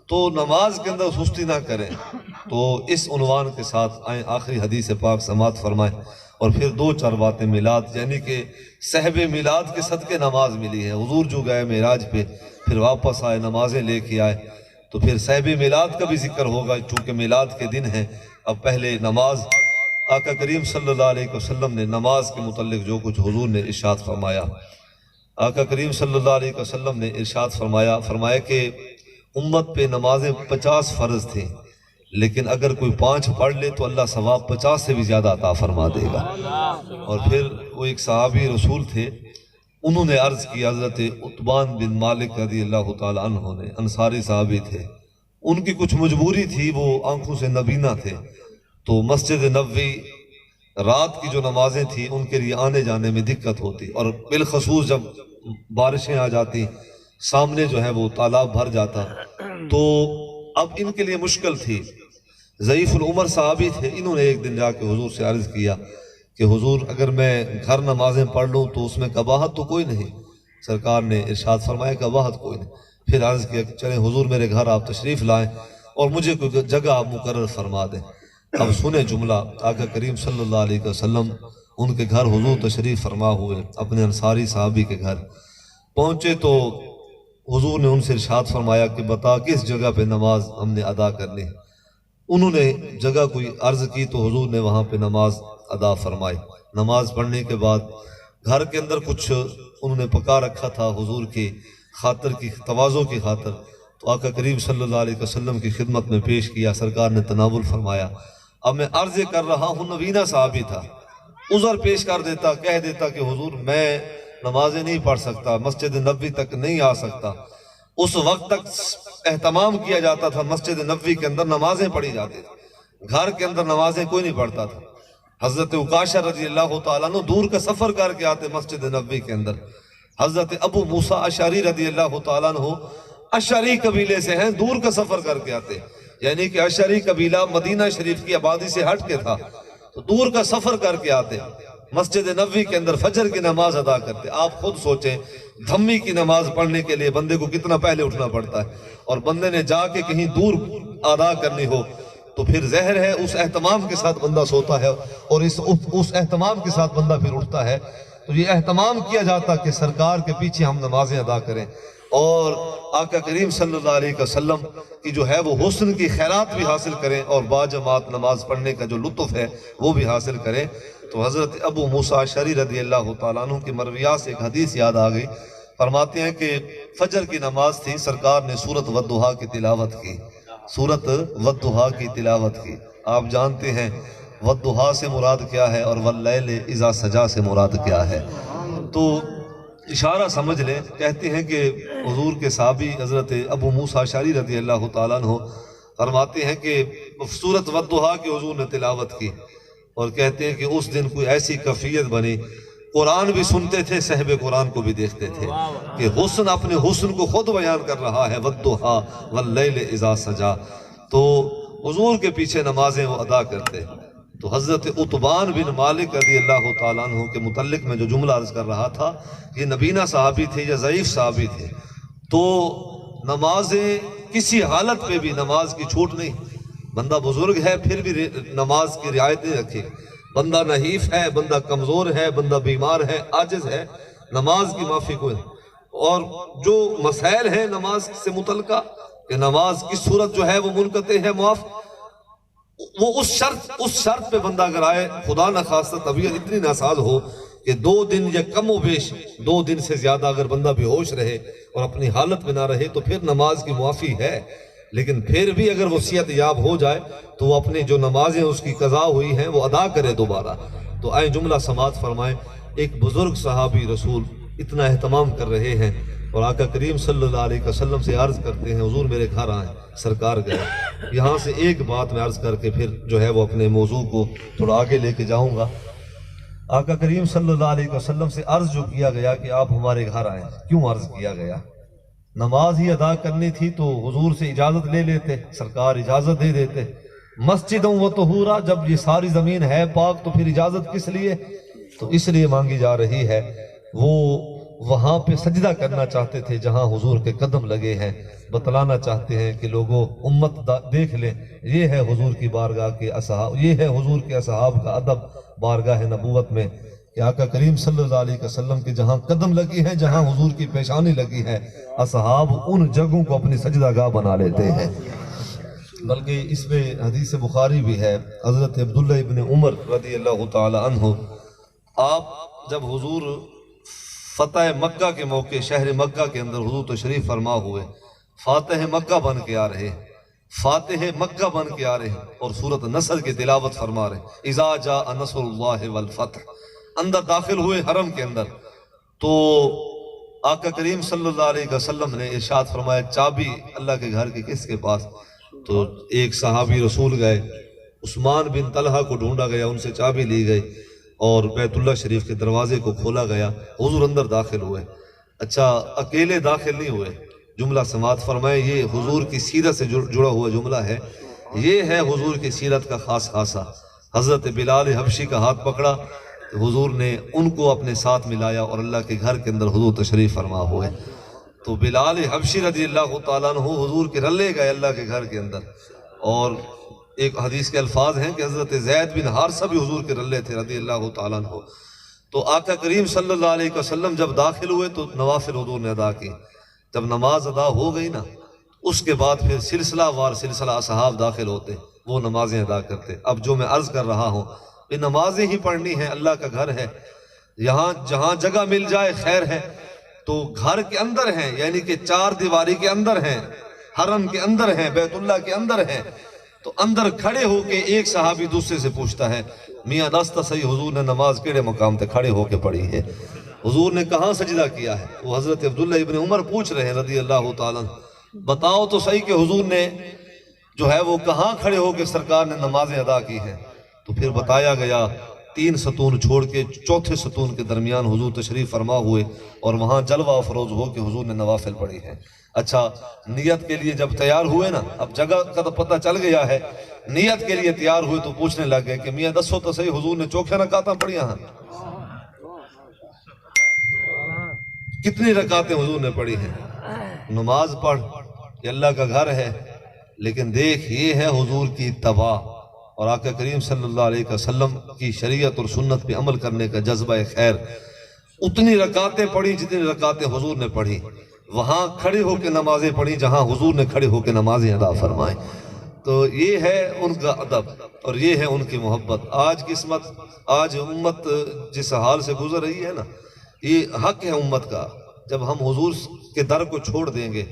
تو نماز کے اندر سستی نہ کریں۔ تو اس عنوان کے ساتھ آئیں آخری حدیث پاک سماعت فرمائیں، اور پھر دو چار باتیں میلاد، یعنی کہ صحب میلاد کے صدقے نماز ملی ہے۔ حضور جو گئے معراج پہ، پھر واپس آئے، نمازیں لے کے آئے، تو پھر صحب میلاد کا بھی ذکر ہوگا، چونکہ میلاد کے دن ہے۔ اب پہلے نماز، آقا کریم صلی اللہ علیہ وسلم نے نماز کے متعلق جو کچھ حضور نے ارشاد فرمایا، آقا کریم صلی اللہ علیہ وسلم نے ارشاد فرمایا کہ امت پہ نمازیں 50 فرض تھیں، لیکن اگر کوئی 5 پڑھ لے تو اللہ ثواب 50 سے بھی زیادہ عطا فرما دے گا۔ اور پھر وہ ایک صحابی رسول تھے، انہوں نے عرض کی، حضرت عتبان بن مالک رضی اللہ تعالی عنہ نے، انصاری صحابی تھے، ان کی کچھ مجبوری تھی، وہ آنکھوں سے نبینا تھے، تو مسجد نبوی رات کی جو نمازیں تھیں ان کے لیے آنے جانے میں دقت ہوتی، اور بالخصوص جب بارشیں آ جاتی، سامنے جو ہے وہ تالاب بھر جاتا، تو اب ان کے لیے مشکل تھی۔ ضعیف العمر صحابی تھے، انہوں نے ایک دن جا کے حضور سے عرض کیا کہ حضور اگر میں گھر نمازیں پڑھ لوں تو اس میں قباحت تو کوئی نہیں؟ سرکار نے ارشاد فرمایا قباحت کوئی نہیں۔ پھر عرض کیا کہ چلیں حضور میرے گھر آپ تشریف لائیں اور مجھے کوئی جگہ آپ مقرر فرما دیں۔ اب سنیں جملہ، آقا کریم صلی اللہ علیہ وسلم ان کے گھر حضور تشریف فرما ہوئے، اپنے انصاری صحابی کے گھر پہنچے تو حضور نے ان سے ارشاد فرمایا کہ بتا کس جگہ پہ نماز ہم نے ادا کرنی ہے۔ انہوں نے جگہ کوئی عرض کی تو حضور نے وہاں پہ نماز ادا فرمائی۔ نماز پڑھنے کے بعد گھر کے اندر کچھ انہوں نے پکا رکھا تھا حضور کی خاطر کی، تواضع کی خاطر، تو آقا کریم صلی اللہ علیہ وسلم کی خدمت میں پیش کیا، سرکار نے تناول فرمایا۔ اب میں عرض کر رہا ہوں، نبینا صحابی تھا، عذر پیش کر دیتا، کہہ دیتا کہ حضور میں نمازیں نہیں پڑھ سکتا، مسجد نبوی تک نہیں آ سکتا۔ اس وقت تک اہتمام کیا جاتا تھا، مسجد نبوی کے اندر نمازیں پڑھی جاتی تھی، گھر کے اندر نمازیں کوئی نہیں پڑھتا تھا۔ حضرت عکاشہ رضی اللہ تعالیٰ عنہ دور کا سفر کر کے آتے مسجد نبوی کے اندر۔ حضرت ابو موسیٰ اشعری رضی اللہ تعالیٰ عنہ اشعری قبیلے سے ہیں، دور کا سفر کر کے آتے، یعنی کہ اشعری قبیلہ مدینہ شریف کی آبادی سے ہٹ کے تھا، تو دور کا سفر کر کے آتے، مسجد نبوی کے اندر فجر کی نماز ادا کرتے۔ آپ خود سوچیں، دھمی کی نماز پڑھنے کے لیے بندے کو کتنا پہلے اٹھنا پڑتا ہے، اور بندے نے جا کے کہیں دور ادا کرنی ہو تو پھر ظاہر ہے اس اہتمام کے ساتھ بندہ سوتا ہے، اور اس اہتمام کے ساتھ بندہ پھر اٹھتا ہے۔ تو یہ اہتمام کیا جاتا کہ سرکار کے پیچھے ہم نمازیں ادا کریں، اور آقا کریم صلی اللہ علیہ وسلم کی جو ہے وہ حسن کی خیرات بھی حاصل کریں، اور باجماعت نماز پڑھنے کا جو لطف ہے وہ بھی حاصل کریں۔ تو حضرت ابو موسیٰ اشعری رضی اللہ تعالیٰ عنہ کی مرویات سے ایک حدیث یاد آ گئی، فرماتے ہیں کہ فجر کی نماز تھی، سرکار نے سورۃ والضحیٰ کی تلاوت کی، سورۃ والضحیٰ کی تلاوت کی۔ آپ جانتے ہیں والضحیٰ سے مراد کیا ہے اور واللیل اذا سجا سے مراد کیا ہے، تو اشارہ سمجھ لیں۔ کہتے ہیں کہ حضور کے صحابی حضرت ابو موسیٰ اشعری رضی اللہ تعالیٰ عنہ فرماتے ہیں کہ سورۃ والضحیٰ کی حضور نے تلاوت کی، اور کہتے ہیں کہ اس دن کوئی ایسی کیفیت بنی، قرآن بھی سنتے تھے، صحب قرآن کو بھی دیکھتے تھے کہ حسن اپنے حسن کو خود بیان کر رہا ہے، والضحیٰ واللیل اذا سجا، تو حضور کے پیچھے نمازیں وہ ادا کرتے۔ تو حضرت عتبان بن مالک رضی اللہ تعالیٰ عنہ کے متعلق میں جو جملہ عرض کر رہا تھا، یہ نبینا صحابی تھے یا ضعیف صحابی تھے، تو نمازیں کسی حالت پہ بھی نماز کی چھوٹ نہیں۔ بندہ بزرگ ہے پھر بھی نماز کی رعایت نہیں رکھے، بندہ نحیف ہے، بندہ کمزور ہے، بندہ بیمار ہے، عاجز ہے، نماز کی معافی کوئی نہیں۔ اور جو مسائل ہیں نماز سے متعلقہ کہ نماز کی صورت جو ہے وہ منقطع ہے، معاف، وہ اس شرط پہ بندہ اگر آئے، خدا نخواستہ طبیعت اتنی ناساز ہو کہ 2 دن یا کم و بیش 2 دن سے زیادہ اگر بندہ بے ہوش رہے اور اپنی حالت میں نہ رہے تو پھر نماز کی معافی ہے، لیکن پھر بھی اگر وہ صحت یاب ہو جائے تو وہ اپنی جو نمازیں اس کی قضا ہوئی ہیں وہ ادا کرے دوبارہ۔ تو آئیں جملہ سماعت فرمائیں، ایک بزرگ صحابی رسول اتنا اہتمام کر رہے ہیں، اور آقا کریم صلی اللہ علیہ وسلم سے عرض کرتے ہیں حضور میرے گھر آئیں، سرکار گئے۔ یہاں سے ایک بات میں عرض کر کے پھر جو ہے وہ اپنے موضوع کو تھوڑا آگے لے کے جاؤں گا۔ آقا کریم صلی اللہ علیہ وسلم سے عرض جو کیا گیا کہ آپ ہمارے گھر آئیں، کیوں عرض کیا گیا؟ نماز ہی ادا کرنی تھی تو حضور سے اجازت لے لیتے، سرکار اجازت دے دیتے۔ مسجدوں و طہورا، جب یہ ساری زمین ہے پاک تو پھر اجازت کس لیے؟ تو اس لیے مانگی جا رہی ہے، وہ وہاں پہ سجدہ کرنا چاہتے تھے جہاں حضور کے قدم لگے ہیں، بتلانا چاہتے ہیں کہ لوگوں امت دیکھ لیں، یہ ہے حضور کی بارگاہ کے اصحاب، یہ ہے حضور کے اصحاب کا ادب بارگاہ نبوت میں، کہ آقا کریم صلی اللہ علیہ وسلم کے جہاں قدم لگی ہیں، جہاں حضور کی پیشانی لگی ہے، اصحاب ان جگہوں کو اپنی سجدہ گاہ بنا لیتے ہیں۔ بلکہ اس میں حدیث بخاری بھی ہے، حضرت عبداللہ ابن عمر رضی اللہ تعالی عنہ، آپ جب حضور فتح مکہ کے موقع شہر مکہ کے اندر حضور تشریف فرما ہوئے، فاتح مکہ بن کے آ رہے، فاتح مکہ بن کے آ رہے ہیں اور سورۃ نصر کی تلاوت فرما رہے، اذا جاء نصر اللہ والفتح، اندر داخل ہوئے حرم کے اندر، تو آقا کریم صلی اللہ علیہ وسلم نے ارشاد فرمایا چابی اللہ کے گھر کے کس کے پاس؟ تو ایک صحابی رسول گئے، عثمان بن طلحہ کو ڈھونڈا گیا، ان سے چابی لی گئی اور بیت اللہ شریف کے دروازے کو کھولا گیا، حضور اندر داخل ہوئے۔ اچھا اکیلے داخل نہیں ہوئے، جملہ سماعت فرمائے، یہ حضور کی سیرت سے جڑا ہوا جملہ ہے، یہ ہے حضور کی سیرت کا خاص خاصہ۔ حضرت بلال حبشی کا ہاتھ پکڑا، حضور نے ان کو اپنے ساتھ ملایا اور اللہ کے گھر کے اندر حضور تشریف فرما ہوئے۔ تو بلال حبشی رضی اللہ تعالیٰ عنہ حضور کے رلے گئے اللہ کے گھر کے اندر، اور ایک حدیث کے الفاظ ہیں کہ حضرت زید بن حارثہ بھی حضور کے رلے تھے رضی اللہ تعالیٰ عنہ۔ تو آقا کریم صلی اللہ علیہ وسلم جب داخل ہوئے تو نوافل حضور نے ادا کی، جب نماز ادا ہو گئی نا، اس کے بعد پھر سلسلہ وار سلسلہ اصحاب داخل ہوتے، وہ نمازیں ادا کرتے۔ اب جو میں عرض کر رہا ہوں، یہ نمازیں ہی پڑھنی ہیں، اللہ کا گھر ہے، یہاں جہاں جگہ مل جائے خیر ہے، تو گھر کے اندر ہیں، یعنی کہ چار دیواری کے اندر ہیں، حرم کے اندر ہیں، بیت اللہ کے اندر ہیں، تو اندر کھڑے ہو کے ایک صحابی دوسرے سے پوچھتا ہے، میاں دستا صحیح حضور نے نماز کیڑے مقام تے کھڑے ہو کے پڑھی ہے، حضور نے کہاں سجدہ کیا ہے؟ وہ حضرت عبداللہ ابن عمر پوچھ رہے ہیں رضی اللہ تعالیٰ عنہ، بتاؤ تو صحیح کہ حضور نے جو ہے وہ کہاں کھڑے ہو کے سرکار نے نمازیں ادا کی ہیں؟ تو پھر بتایا گیا 3 ستون چھوڑ کے چوتھے ستون کے درمیان حضور تشریف فرما ہوئے اور وہاں جلوہ افروز ہو کے حضور نے نوافل پڑھی ہیں۔ اچھا نیت کے لیے جب تیار ہوئے نا، اب جگہ کا تو پتہ چل گیا ہے، نیت کے لیے تیار ہوئے تو پوچھنے لگ گئے کہ میاں دسو تو صحیح حضور نے چوکھے رکعتیں پڑھیاں ہیں؟ کتنی رکعتیں حضور نے پڑھی ہیں؟ نماز پڑھ، یہ اللہ کا گھر ہے، لیکن دیکھ یہ ہے حضور کی اتباع اور آقا کریم صلی اللہ علیہ وسلم کی شریعت اور سنت پہ عمل کرنے کا جذبہ خیر۔ اتنی رکعتیں پڑھی جتنی رکعتیں حضور نے پڑھی، وہاں کھڑے ہو کے نمازیں پڑھی جہاں حضور نے کھڑے ہو کے نمازیں ادا فرمائیں۔ تو یہ ہے ان کا ادب اور یہ ہے ان کی محبت۔ آج امت جس حال سے گزر رہی ہے نا، یہ حق ہے امت کا، جب ہم حضور کے در کو چھوڑ دیں گے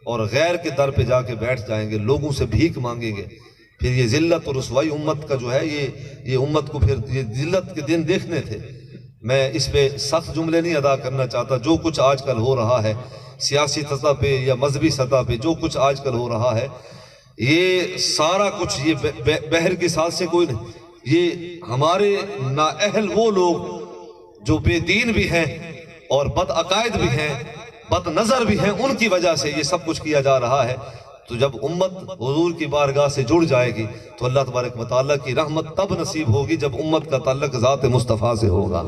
اور غیر کے در پہ جا کے بیٹھ جائیں گے، لوگوں سے بھیک مانگیں گے، پھر یہ ذلت اور رسوائی امت کا جو ہے، یہ امت کو پھر یہ ذلت کے دن دیکھنے تھے۔ میں اس پہ سخت جملے نہیں ادا کرنا چاہتا، جو کچھ آج کل ہو رہا ہے سیاسی سطح پہ یا مذہبی سطح پہ، جو کچھ آج کل ہو رہا ہے، یہ سارا کچھ یہ بحر کے ساتھ سے کوئی نہیں، یہ ہمارے نااہل وہ لوگ جو بے دین بھی ہیں اور بد عقائد بھی ہیں، بد نظر بھی ہیں، ان کی وجہ سے یہ سب کچھ کیا جا رہا ہے۔ تو جب امت حضور کی بارگاہ سے جڑ جائے گی تو اللہ تبارک و تعالیٰ کی رحمت تب نصیب ہوگی جب امت کا تعلق ذات مصطفیٰ سے ہوگا۔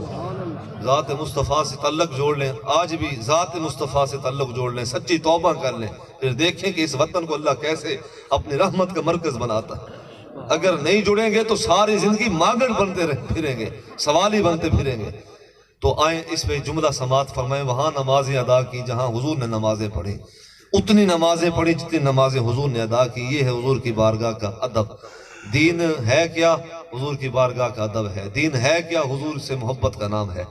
ذات مصطفیٰ سے تعلق جوڑ لیں، آج بھی ذات مصطفیٰ سے تعلق جوڑ لیں، سچی توبہ کر لیں، پھر دیکھیں کہ اس وطن کو اللہ کیسے اپنی رحمت کا مرکز بناتا ہے۔ اگر نہیں جڑیں گے تو ساری زندگی مانگڑ بنتے پھریں گے، سوالی بنتے پھریں گے۔ تو آئیں اس پہ جملہ سماعت فرمائیں، وہاں نمازیں ادا کی جہاں حضور نے نمازیں پڑھی، اتنی نمازیں پڑھی جتنی نمازیں حضور نے ادا کی۔ یہ ہے حضور کی بارگاہ کا ادب۔ دین ہے کیا؟ حضور کی بارگاہ کا ادب ہے۔ دین ہے کیا؟ حضور سے محبت کا نام ہے۔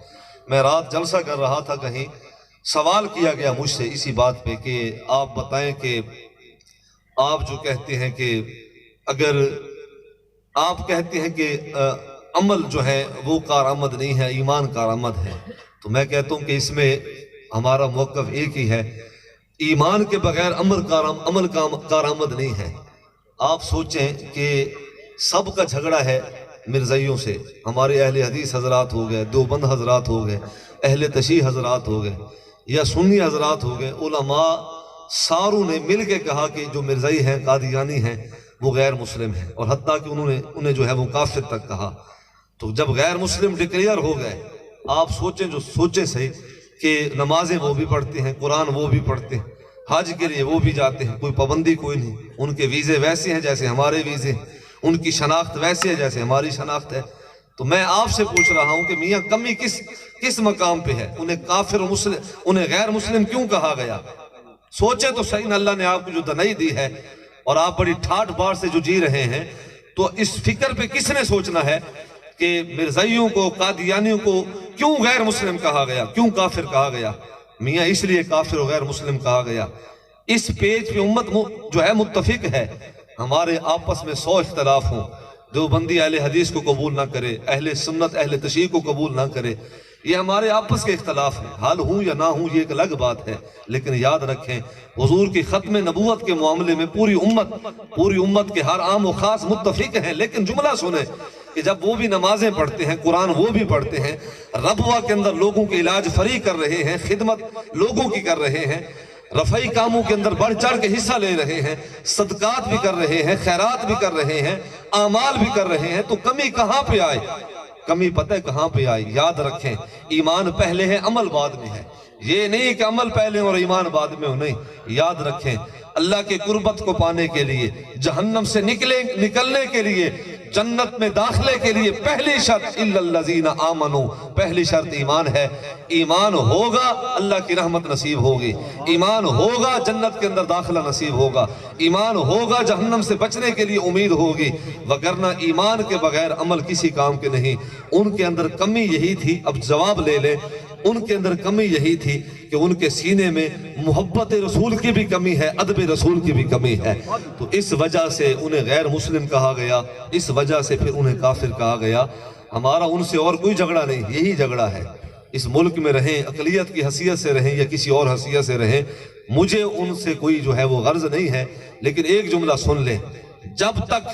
میں رات جلسہ کر رہا تھا، کہیں سوال کیا گیا مجھ سے اسی بات پہ کہ آپ بتائیں کہ آپ جو کہتے ہیں کہ اگر آپ کہتے ہیں کہ عمل جو ہے وہ کارآمد نہیں ہے، ایمان کارآمد ہے، تو میں کہتا ہوں کہ اس میں ہمارا موقف ایک ہی ہے، ایمان کے بغیر عمل کارآمد نہیں ہے۔ آپ سوچیں کہ سب کا جھگڑا ہے مرزائیوں سے، ہمارے اہل حدیث حضرات ہو گئے، دیوبند حضرات ہو گئے، اہل تشیع حضرات ہو گئے یا سنی حضرات ہو گئے، علماء ساروں نے مل کے کہا کہ جو مرزائی ہیں، قادیانی ہیں، وہ غیر مسلم ہیں، اور حتیٰ کہ انہیں جو ہے وہ کافر تک کہا۔ تو جب غیر مسلم ڈکلیئر ہو گئے، آپ سوچیں جو سوچیں صحیح کہ نمازیں وہ بھی پڑھتے ہیں، قرآن وہ بھی پڑھتے ہیں، حج کے لیے وہ بھی جاتے ہیں، کوئی پابندی کوئی نہیں، ان کے ویزے ویسے ہیں جیسے ہمارے ویزے، ان کی شناخت ویسے ہے جیسے ہماری شناخت ہے۔ تو میں آپ سے پوچھ رہا ہوں کہ میاں کمی کس مقام پہ ہے؟ انہیں کافر مسلم، انہیں غیر مسلم کیوں کہا گیا؟ سوچے تو صحیح، اللہ نے آپ کو جو دنائی دی ہے اور آپ بڑی ٹھاٹ بار سے جو جی رہے ہیں، تو اس فکر پہ کس نے سوچنا ہے کہ مرزائیوں کو، قادیانیوں کو کیوں غیر مسلم کہا گیا، کیوں کافر کہا گیا؟ میاں اس لیے کافر و غیر مسلم کہا گیا، اس پیج پہ امت جو ہے متفق ہے۔ ہمارے آپس میں 100 اختلاف ہوں، دیوبندی اہل حدیث کو قبول نہ کرے، اہل سنت اہل تشیع کو قبول نہ کرے، یہ ہمارے آپس کے اختلاف ہیں، حال ہوں یا نہ ہوں یہ ایک الگ بات ہے، لیکن یاد رکھیں حضور کی ختم نبوت کے معاملے میں پوری امت کے ہر عام و خاص متفق ہیں۔ لیکن جملہ سنیں کہ جب وہ بھی نمازیں پڑھتے ہیں، قرآن وہ بھی پڑھتے ہیں، ربوہ کے اندر لوگوں کے علاج فری کر رہے ہیں، خدمت لوگوں کی کر رہے ہیں، رفعی کاموں کے اندر بڑھ چڑھ کے حصہ لے رہے ہیں، صدقات بھی کر رہے ہیں، خیرات بھی کر رہے ہیں، اعمال بھی کر رہے ہیں، تو کمی کہاں پہ آئے؟ کمی پتہ ہے کہاں پہ آئی؟ یاد رکھیں ایمان پہلے ہے، عمل بعد میں ہے، یہ نہیں کہ عمل پہلے اور ایمان بعد میں ہو، نہیں۔ یاد رکھیں اللہ کے قربت کو پانے کے لیے، جہنم سے نکلنے کے لیے، جنت میں داخلے کے لیے پہلی شرط الا الذین آمنوا، پہلی شرط ایمان ہے۔ ایمان ہوگا اللہ کی رحمت نصیب ہوگی، ایمان ہوگا جنت کے اندر داخلہ نصیب ہوگا، ایمان ہوگا جہنم سے بچنے کے لیے امید ہوگی، وگرنہ ایمان کے بغیر عمل کسی کام کے نہیں۔ ان کے اندر کمی یہی تھی، اب جواب لے لیں، ان کے اندر کمی یہی تھی کہ ان کے سینے میں محبت رسول کی بھی کمی ہے، ادب رسول کی بھی کمی ہے، تو اس وجہ سے انہیں غیر مسلم کہا گیا، اس وجہ سے پھر انہیں کافر کہا گیا۔ ہمارا ان سے اور کوئی جھگڑا نہیں، یہی جھگڑا ہے۔ اس ملک میں رہیں، اقلیت کی حیثیت سے رہیں یا کسی اور حیثیت سے رہیں، مجھے ان سے کوئی جو ہے وہ غرض نہیں ہے، لیکن ایک جملہ سن لیں، جب تک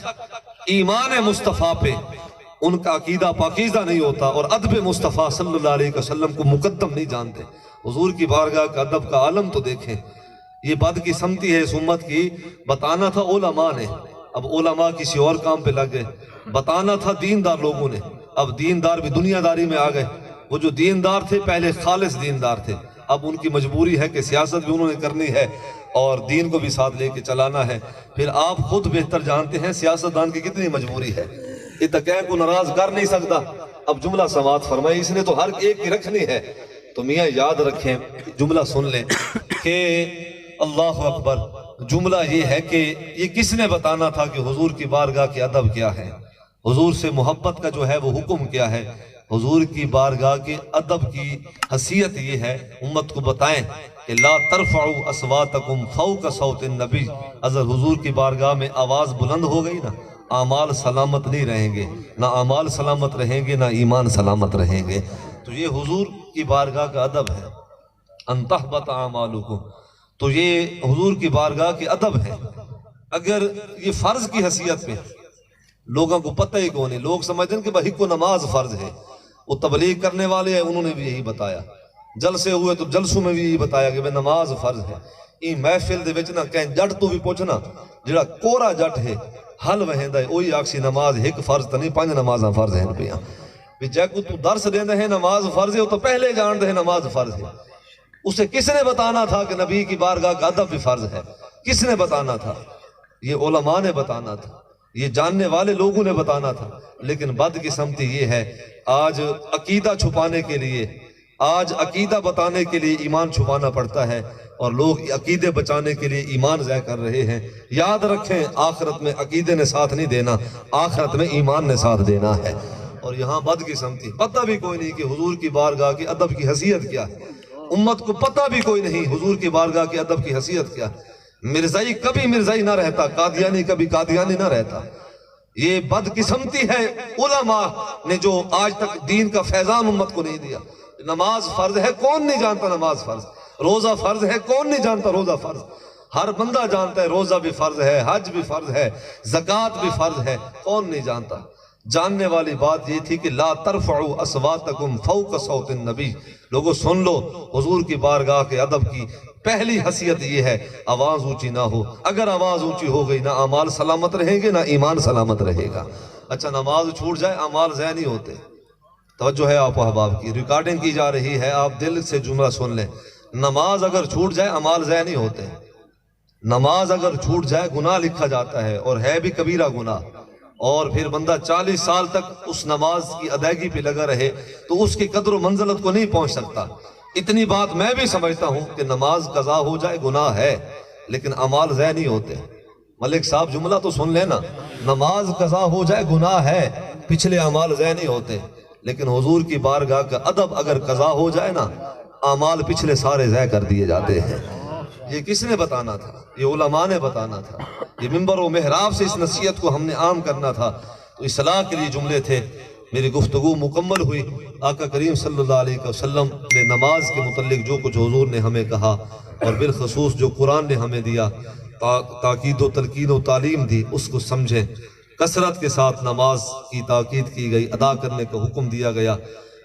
ایمان مصطفیٰ پہ ان کا عقیدہ پاکیزہ نہیں ہوتا اور ادب مصطفیٰ صلی اللہ علیہ وسلم کو مقدم نہیں جانتے، حضور کی بارگاہ کا ادب کا عالم تو دیکھیں۔ یہ بدقسمتی ہے اس امت کی، بتانا تھا علماء نے، اب علماء کسی اور کام پہ لگ گئے، بتانا تھا دیندار لوگوں نے، اب دیندار بھی دنیا داری میں آ گئے۔ وہ جو دیندار تھے پہلے خالص دیندار تھے، اب ان کی مجبوری ہے کہ سیاست بھی انہوں نے کرنی ہے اور دین کو بھی ساتھ لے کے چلانا ہے۔ پھر آپ خود بہتر جانتے ہیں سیاستدان کی کتنی مجبوری ہے، اتقین کو ناراض کر نہیں سکتا۔ اب جملہ سماعت فرمائی، اس نے تو ہر ایک کی رکھنی ہے، تو میاں یاد رکھیں، جملہ سن لیں کہ اللہ اکبر، جملہ یہ ہے کہ یہ کس نے بتانا تھا کہ حضور کی بارگاہ کے ادب کیا ہے، حضور سے محبت کا جو ہے وہ حکم کیا ہے، حضور کی بارگاہ کے ادب کی حیثیت یہ ہے، امت کو بتائیں کہ لا ترفعوا اصواتکم فوق صوت النبی، اگر حضور کی بارگاہ میں آواز بلند ہو گئی نا، اعمال سلامت نہیں رہیں گے، نہ اعمال سلامت رہیں گے، نہ ایمان سلامت رہیں گے۔ تو یہ حضور کی بارگاہ کا ادب ہے، ان تحبط اعمالکم، تو یہ حضور کی بارگاہ کے ادب ہے۔ اگر یہ فرض کی حیثیت میں لوگوں کو پتہ ہی کون ہے، لوگ سمجھتے ہیں کہ بھائی کو نماز فرض ہے، وہ تبلیغ کرنے والے ہیں انہوں نے بھی یہی بتایا، جلسے ہوئے تو جلسوں میں بھی یہی بتایا کہ بھائی نماز فرض ہے۔ یہ محفل دے وچ نہ کہیں جٹ تو بھی پوچھنا، جڑا کورا جٹ ہے حل وہندا ہے وہی آکسی نماز ایک فرض تو نہیں، 5 نمازاں فرض ہیں پیاں، بھی جے کو تو درس دیندا ہے نماز فرض ہے، وہ تو پہلے جاندا ہے نماز فرض ہے۔ اسے کس نے بتانا تھا کہ نبی کی بارگاہ کا ادب بھی فرض ہے؟ کس نے بتانا تھا؟ یہ علماء نے بتانا تھا، یہ جاننے والے لوگوں نے بتانا تھا۔ لیکن بدقسمتی یہ ہے، آج عقیدہ چھپانے کے لیے، آج عقیدہ بتانے کے لیے ایمان چھپانا پڑتا ہے، اور لوگ عقیدے بچانے کے لیے ایمان ضائع کر رہے ہیں۔ یاد رکھیں آخرت میں عقیدے نے ساتھ نہیں دینا، آخرت میں ایمان نے ساتھ دینا ہے۔ اور یہاں بدقسمتی، پتہ بھی کوئی نہیں کہ حضور کی بارگاہ کے ادب کی حیثیت کیا ہے، امت کو پتہ بھی کوئی نہیں حضور کی بارگاہ کے ادب کی حیثیت کیا ہے۔ مرزائی کبھی مرزائی نہ رہتا، قادیانی کبھی قادیانی نہ رہتا۔ یہ بدقسمتی ہے علماء نے جو آج تک دین کا فیضان امت کو نہیں دیا۔ نماز فرض ہے، کون نہیں جانتا نماز فرض؟ روزہ فرض ہے، کون نہیں جانتا روزہ فرض؟ ہر بندہ جانتا ہے روزہ بھی فرض ہے، حج بھی فرض ہے، زکوٰۃ بھی فرض ہے، کون نہیں جانتا؟ جاننے والی بات یہ تھی کہ لا ترفعوا اصواتکم فوق صوت النبی، لوگوں سن لو حضور کی بارگاہ کے ادب کی پہلی حیثیت یہ ہے آواز اونچی نہ ہو، اگر آواز اونچی ہو گئی نہ اعمال سلامت رہیں گے نہ ایمان سلامت رہے گا۔ اچھا نماز چھوٹ جائے اعمال ضائع نہیں ہوتے، توجہ ہے آپ احباب کی، ریکارڈنگ کی جا رہی ہے، آپ دل سے جملہ سن لیں۔ نماز اگر چھوٹ جائے اعمال ضائع نہیں ہوتے، نماز اگر چھوٹ جائے گناہ لکھا جاتا ہے، اور ہے بھی کبیرہ گناہ، اور پھر بندہ 40 سال تک اس نماز کی ادائیگی پہ لگا رہے تو اس کی قدر و منزلت کو نہیں پہنچ سکتا۔ اتنی بات میں بھی سمجھتا ہوں کہ نماز قضا ہو جائے گناہ ہے، لیکن اعمال ضائع نہیں ہوتے۔ ملک صاحب جملہ تو سن لینا، نماز قضا ہو جائے گناہ ہے، پچھلے اعمال ضائع نہیں ہوتے، لیکن حضور کی بارگاہ کا ادب اگر قضا ہو جائے نا، اعمال پچھلے سارے ضائع کر دیے جاتے ہیں۔ یہ کس نے بتانا تھا؟ یہ علماء نے بتانا تھا، یہ منبر و محراب سے اس نصیحت کو ہم نے عام کرنا تھا۔ تو اصلاح کے لیے جملے تھے، میری گفتگو مکمل ہوئی۔ آقا کریم صلی اللہ علیہ وسلم نے نماز کے متعلق جو کچھ حضور نے ہمیں کہا، اور بالخصوص جو قرآن نے ہمیں دیا، تاکید و تلقین و تعلیم دی، اس کو سمجھیں۔ کثرت کے ساتھ نماز کی تاکید کی گئی، ادا کرنے کا حکم دیا گیا۔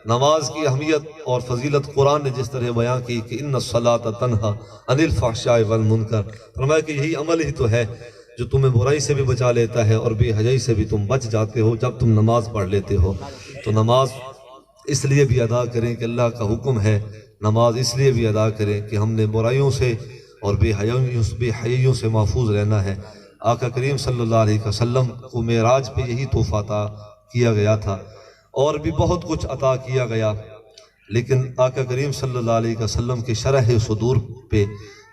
نماز کی اہمیت اور فضیلت قرآن نے جس طرح بیان کی کہ ان الصلاۃ تنہا عن الفحشاء والمنکر، فرمایا کہ یہی عمل ہی تو ہے جو تمہیں برائی سے بھی بچا لیتا ہے اور بے حیائی سے بھی تم بچ جاتے ہو جب تم نماز پڑھ لیتے ہو۔ تو نماز اس لیے بھی ادا کریں کہ اللہ کا حکم ہے، نماز اس لیے بھی ادا کریں کہ ہم نے برائیوں سے اور بے حیائیوں سے محفوظ رہنا ہے۔ آقا کریم صلی اللہ علیہ وسلم کو معراج پہ یہی تحفہ عطا کیا گیا تھا، اور بھی بہت کچھ عطا کیا گیا، لیکن آقا کریم صلی اللہ علیہ وسلم کے شرح صدور پہ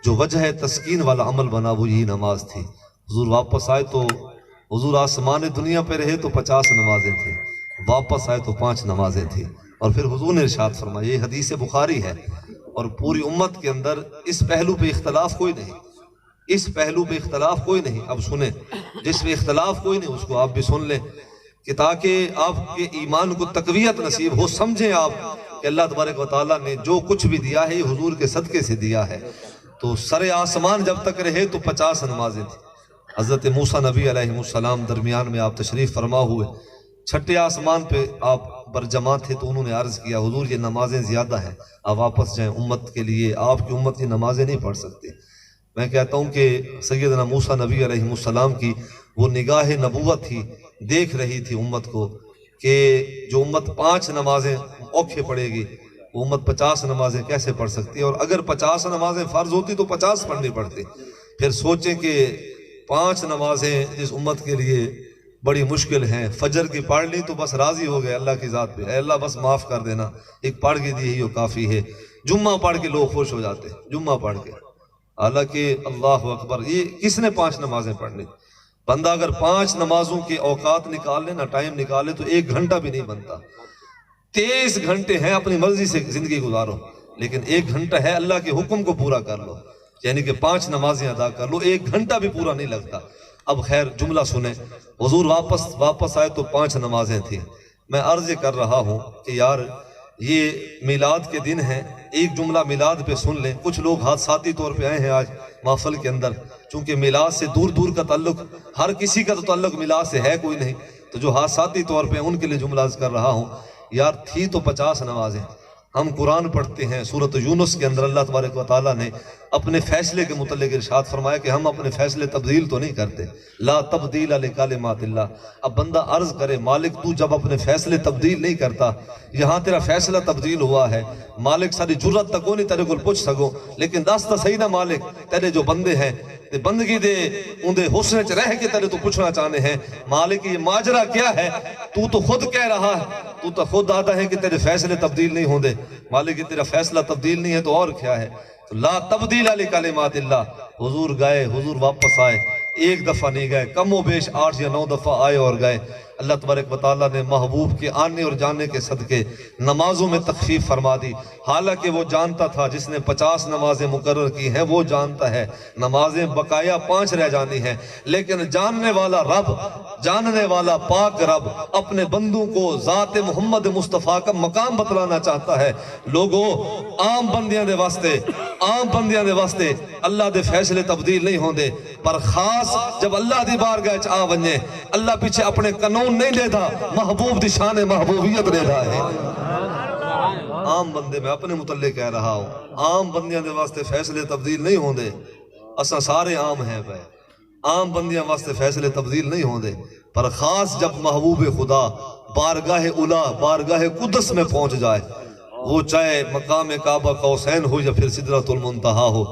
جو وجہ تسکین والا عمل بنا وہ یہی نماز تھی۔ حضور واپس آئے تو حضور آسمان دنیا پہ رہے تو 50 نمازیں تھیں، واپس آئے تو 5 نمازیں تھیں، اور پھر حضور نے ارشاد فرمایا، یہ حدیث بخاری ہے، اور پوری امت کے اندر اس پہلو پہ اختلاف کوئی نہیں، اس پہلو پہ اختلاف کوئی نہیں۔ اب سنیں، جس پہ اختلاف کوئی نہیں اس کو آپ بھی سن لیں، کہ تاکہ آپ کے ایمان کو تقویت نصیب ہو۔ سمجھیں آپ کہ اللہ تبارک و تعالیٰ نے جو کچھ بھی دیا ہے یہ حضور کے صدقے سے دیا ہے۔ تو سر آسمان جب تک رہے تو 50 نمازیں تھیں۔ حضرت موسیٰ نبی علیہ السلام درمیان میں آپ تشریف فرما ہوئے، چھٹے آسمان پہ آپ برجمع تھے، تو انہوں نے عرض کیا، حضور یہ نمازیں زیادہ ہیں، آپ واپس جائیں، امت کے لیے، آپ کی امت یہ نمازیں نہیں پڑھ سکتے۔ میں کہتا ہوں کہ سیدنا موسیٰ نبی علیہ السلام کی وہ نگاہ نبوت تھی، دیکھ رہی تھی امت کو کہ جو امت 5 نمازیں اوکھے پڑے گی، وہ امت 50 نمازیں کیسے پڑھ سکتی ہے؟ اور اگر 50 نمازیں فرض ہوتی تو 50 پڑھنی پڑتی۔ پھر سوچیں کہ 5 نمازیں جس امت کے لیے بڑی مشکل ہیں، فجر کی پڑھ لی تو بس راضی ہو گئے اللہ کی ذات پہ، اے اللہ بس معاف کر دینا، ایک پڑھ کے دی ہی کافی ہے۔ جمعہ پڑھ کے لوگ خوش ہو جاتے، جمعہ پڑھ کے، حالانکہ اللہ اکبر، یہ کس نے 5 نمازیں پڑھنی؟ بندہ اگر 5 نمازوں کے اوقات نکال لے نا، ٹائم نکالے، تو 1 گھنٹہ بھی نہیں بنتا۔ 23 گھنٹے ہیں اپنی مرضی سے زندگی گزارو، لیکن 1 گھنٹہ ہے اللہ کے حکم کو پورا کر لو، یعنی کہ 5 نمازیں ادا کر لو، 1 گھنٹہ بھی پورا نہیں لگتا۔ اب خیر جملہ سنیں، حضور واپس آئے تو 5 نمازیں تھیں۔ میں عرض کر رہا ہوں کہ یار یہ میلاد کے دن ہیں، ایک جملہ میلاد پہ سن لیں۔ کچھ لوگ حادثاتی طور پہ آئے ہیں آج محفل کے اندر، چونکہ میلاد سے دور دور کا تعلق، ہر کسی کا تو تعلق میلاد سے ہے کوئی نہیں، تو جو حادثاتی طور پہ ان کے لیے جملہ عرض کر رہا ہوں۔ یار تھی تو 50 نمازیں، ہم قرآن پڑھتے ہیں، سورۃ یونس کے اندر اللہ تبارک و تعالیٰ نے اپنے فیصلے کے متعلق ارشاد فرمایا کہ ہم اپنے فیصلے تبدیل تو نہیں کرتے، لا تبدیل لکلمات اللہ۔ اب بندہ عرض کرے، مالک تو جب اپنے فیصلے تبدیل نہیں کرتا، یہاں تیرا فیصلہ تبدیل ہوا ہے، مالک ساری جرت تک نہیں تیرے کو پوچھ سکو، لیکن دس تا صحیح نہ مالک، تیرے جو بندے ہیں تے بندگی دے اندے حسن چ رہ کے تیرے تو پوچھنا چاہنے ہیں، مالک یہ ماجرا کیا ہے؟ تو خود کہہ رہا ہے، تو خود آتا ہے کہ تیرے فیصلے تبدیل نہیں ہوندے، مالک یہ تیرا فیصلہ تبدیل نہیں ہے تو اور کیا ہے؟ تو لا تبدیل لکلمات اللہ۔ حضور گئے، حضور واپس آئے، 1 دفعہ نہیں گئے، کم و بیش 8 یا 9 دفعہ آئے اور گئے۔ اللہ تبارک و تعالیٰ نے محبوب کے آنے اور جانے کے صدقے نمازوں میں تخفیف فرما دی۔ حالانکہ وہ جانتا تھا، جس نے 50 نمازیں مقرر کی ہیں وہ جانتا ہے نمازیں بقایا 5 رہ جانی ہیں، لیکن جاننے والا رب، جاننے والا پاک رب اپنے بندوں کو ذات محمد مصطفیٰ کا مقام بتلانا چاہتا ہے۔ لوگوں، عام بندیاں دے واسطے، عام بندیاں دے واسطے اللہ دے فیصلے تبدیل نہیں ہوندے، پر خاص جب اللہ دی بارگاہ چ آ ونجے، اللہ پیچھے اپنے قانون نہیں لیتا، محبوب دی شان محبوبیت لیتا ہے۔ عام بندے، میں اپنے متعلق کہہ رہا ہوں، عام بندیاں دے واسطے فیصلے تبدیل نہیں ہوندے، اساں سارے عام ہیں پہ، عام بندیاں واسطے فیصلے تبدیل نہیں ہوندے، پر خاص جب محبوب خدا بارگاہ اولا بارگاہ قدس میں پہنچ جائے، وہ چاہے مقام کعبہ قوسین ہو یا پھر سدرۃ المنتہا ہو،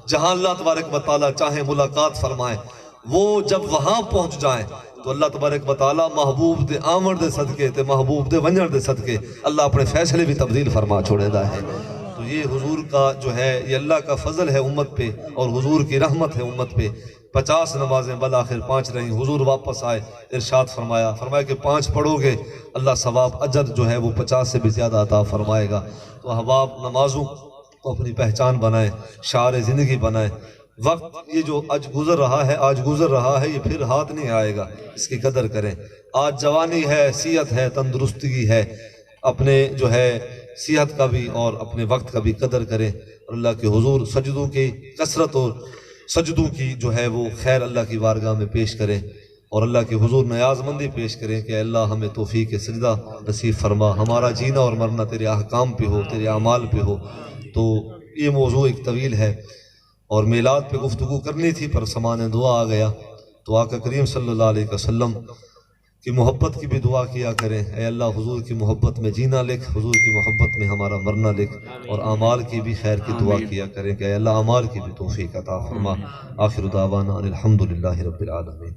جہاں اللہ تبارک و تعالیٰ چاہیں ملاقات فرمائیں، وہ جب وہاں پہنچ جائیں تو اللہ تبارک و تعالیٰ محبوب دے آمد دے صدقے تے محبوب دے ونجر دے صدقے اللہ اپنے فیصلے بھی تبدیل فرما چھوڑے دا ہے۔ تو یہ حضور کا جو ہے یہ اللہ کا فضل ہے امت پہ، اور حضور کی رحمت ہے امت پہ۔ 50 نمازیں بالآخر 5 رہیں، حضور واپس آئے، ارشاد فرمایا کہ 5 پڑھو گے اللہ ثواب اجر جو ہے وہ 50 سے بھی زیادہ عطا فرمائے گا۔ تو احباب نمازوں کو اپنی پہچان بنائیں، شعار زندگی بنائیں۔ وقت یہ جو آج گزر رہا ہے یہ پھر ہاتھ نہیں آئے گا، اس کی قدر کریں۔ آج جوانی ہے، صحت ہے، تندرستگی ہے، اپنے جو ہے صحت کا بھی اور اپنے وقت کا بھی قدر کریں، اور اللہ کے حضور سجدوں کی کثرت اور سجدوں کی جو ہے وہ خیر اللہ کی بارگاہ میں پیش کریں، اور اللہ کے حضور نیاز مندی پیش کریں کہ اللہ ہمیں توفیق سجدہ نصیب فرما، ہمارا جینا اور مرنا تیرے احکام پہ ہو، تیرے اعمال پہ ہو۔ تو یہ موضوع ایک طویل ہے اور میلاد پہ گفتگو کرنی تھی پر سامان دعا آ گیا، تو آقا کریم صلی اللہ علیہ وسلم کی محبت کی بھی دعا کیا کریں، اے اللہ حضور کی محبت میں جینا لکھ، حضور کی محبت میں ہمارا مرنا لکھ، اور اعمال کی بھی خیر کی دعا کیا کریں کہ اے اللہ اعمال کی بھی توفیق عطا فرما۔ آخر دعوانا الحمدللہ رب العالمین۔